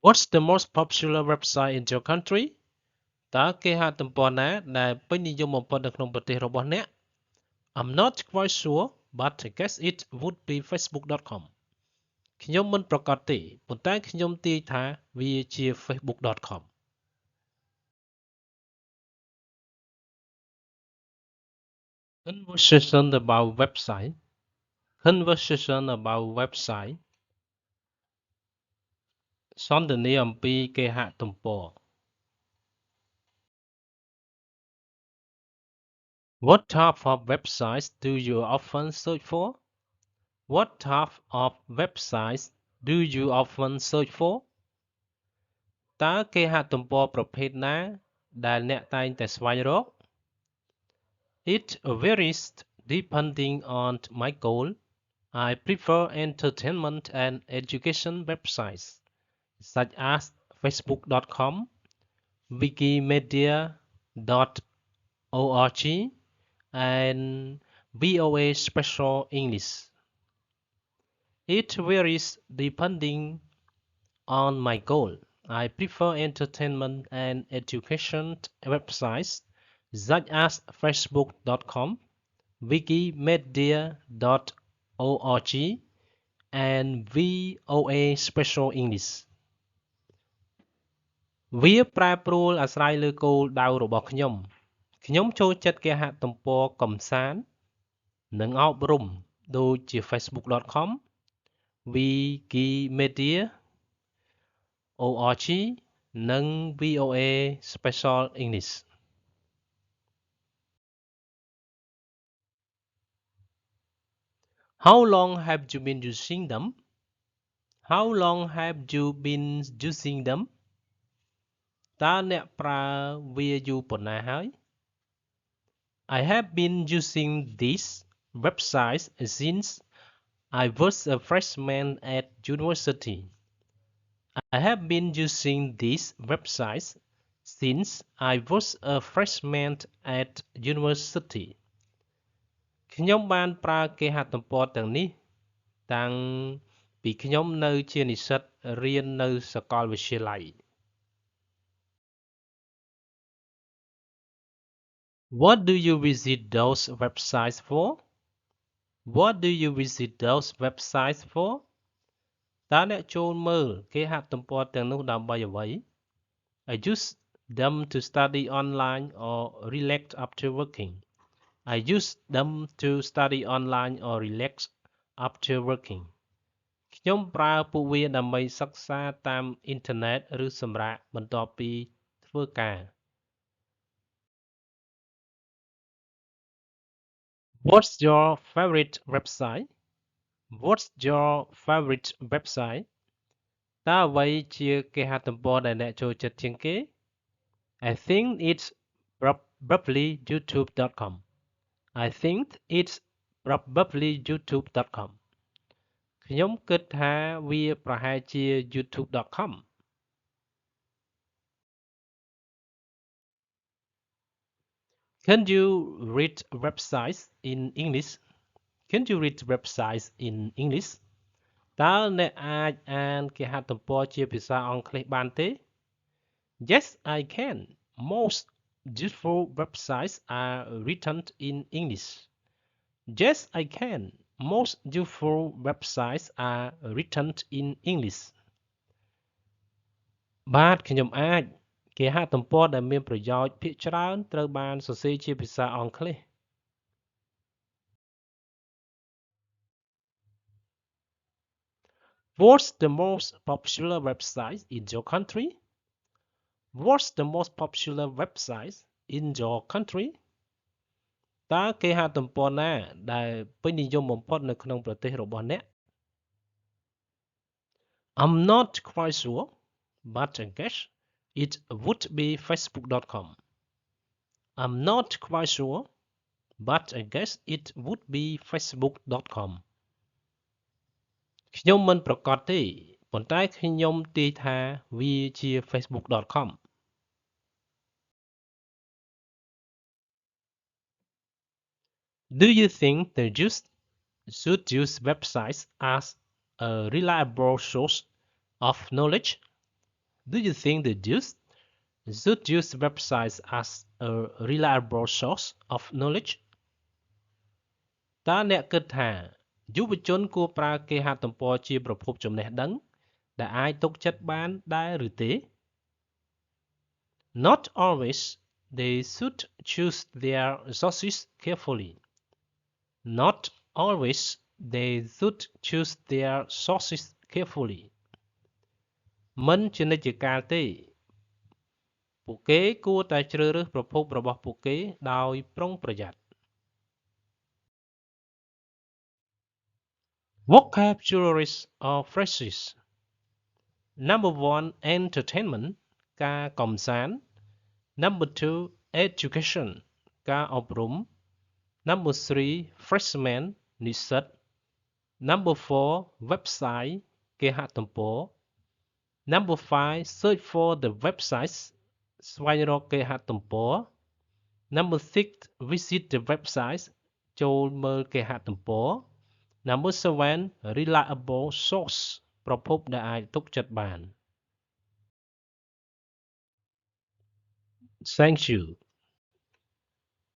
What's the most popular website in your country? តើគេហទំព័រណាដែលពេញនិយមបំផុតនៅក្នុងប្រទេសរបស់អ្នក? I'm not quite sure, but I guess it would be facebook.com. ខ្ញុំមិនប្រាកដទេ ប៉ុន្តែខ្ញុំទាយថាវាជា facebook.com. Conversation about website. Conversation about website. សន្ទនាអំពីគេហទំព័រ What type of websites do you often search for? What type of websites do you often search for? តើគេហទំព័រប្រភេទណាដែលអ្នកតែងតែស្វែងរក? It varies depending on my goal. I prefer entertainment and education websites such as facebook.com, wikimedia.org, and VOA Special English. It varies depending on my goal. I prefer entertainment and education websites such as facebook.com, wikimedia.org, and VOA Special English. វាប្រែប្រួលអាស្រ័យលើគោលដៅរបស់ខ្ញុំ ខ្ញុំចូលចិត្តគេហទំព័រកម្សាន្ត និងអប់រំ ដូចជា facebook.com, wikimedia.org និង VOA Special English. How long have you been using them? How long have you been using them? តើអ្នកប្រើវាយូរប៉ុណ្ណាហើយ? I have been using these websites since I was a freshman at university. I have been using these websites since I was a freshman at university. ខ្ញុំបានប្រើគេហទំព័រទាំងនេះតាំងពីខ្ញុំនៅជានិស្សិតរៀននៅសាកលវិទ្យាល័យ What do you visit those websites for? What do you visit those websites for? តើអ្នកចូលមើលគេហទំព័រទាំងនោះដើម្បីអ្វី? I use them to study online or relax after working. I use them to study online or relax after working. ខ្ញុំប្រើពួកវាដើម្បីសិក្សាតាមអ៊ីនធឺណិតឬសម្រាកបន្ទាប់ពីធ្វើការ What's your favorite website? What's your favorite website? តើអ្វីជាគេហទំព័រដែលអ្នកចូលចិត្តជាងគេ? I think it's probably youtube.com. I think it's probably youtube.com. ខ្ញុំគិតថាវាប្រហែលជា youtube.com. Can you read websites in English? Can you read websites in English? តើអ្នកអាចអានគេហទំព័រជាភាសាអង់គ្លេសបានទេ? Yes, I can. Most useful websites are written in English. Yes, I can. Most useful websites are written in English. បាទខ្ញុំអាចគេហទំព័រដែលមានប្រយោជន៍ភាគច្រើនត្រូវបានសរសេរជាភាសាអង់គ្លេស What's the most popular website in your country? What's the most popular website in your country? តើគេហទំព័រណាដែលពេញនិយមបំផុតនៅក្នុងប្រទេសរបស់អ្នក? I'm not quite sure, but I guess it would be facebook.com. I'm not quite sure, but I guess it would be facebook.com. ខ្ញុំមិនប្រាកដទេ ប៉ុន្តែខ្ញុំទាយថាវាជា facebook.com. Do you think the youth should use websites as a reliable source of knowledge? Do you think the youth should use websites as a reliable source of knowledge? តើអ្នកគិតថាយុវជនគួរប្រើគេហទំព័រជាប្រភពចំណេះដឹងដែលអាចទុកចិត្តបានដែរឬទេ? Not always. They should choose their sources carefully. Not always. They should choose their sources carefully. មិនជានិច្ចកាលទេ ពួកគេគួរតែជ្រើសរើសប្រភពរបស់ពួកគេដោយប្រុងប្រយ័ត្ន Vocabularies or phrases. Number 1. Entertainment ការកម្សាន្ត Number 2. Education ការអប់រំ Number 3. Freshman និស្សិត Number 4. Website គេហទំព័រ Number 5. Search for the websites ស្វែងរកគេហទំព័រ Number 6. Visit the websites ចូលមើលគេហទំព័រ Number 7. Reliable source ប្រភពដែលអាចទុកចិត្តបាន Thank you.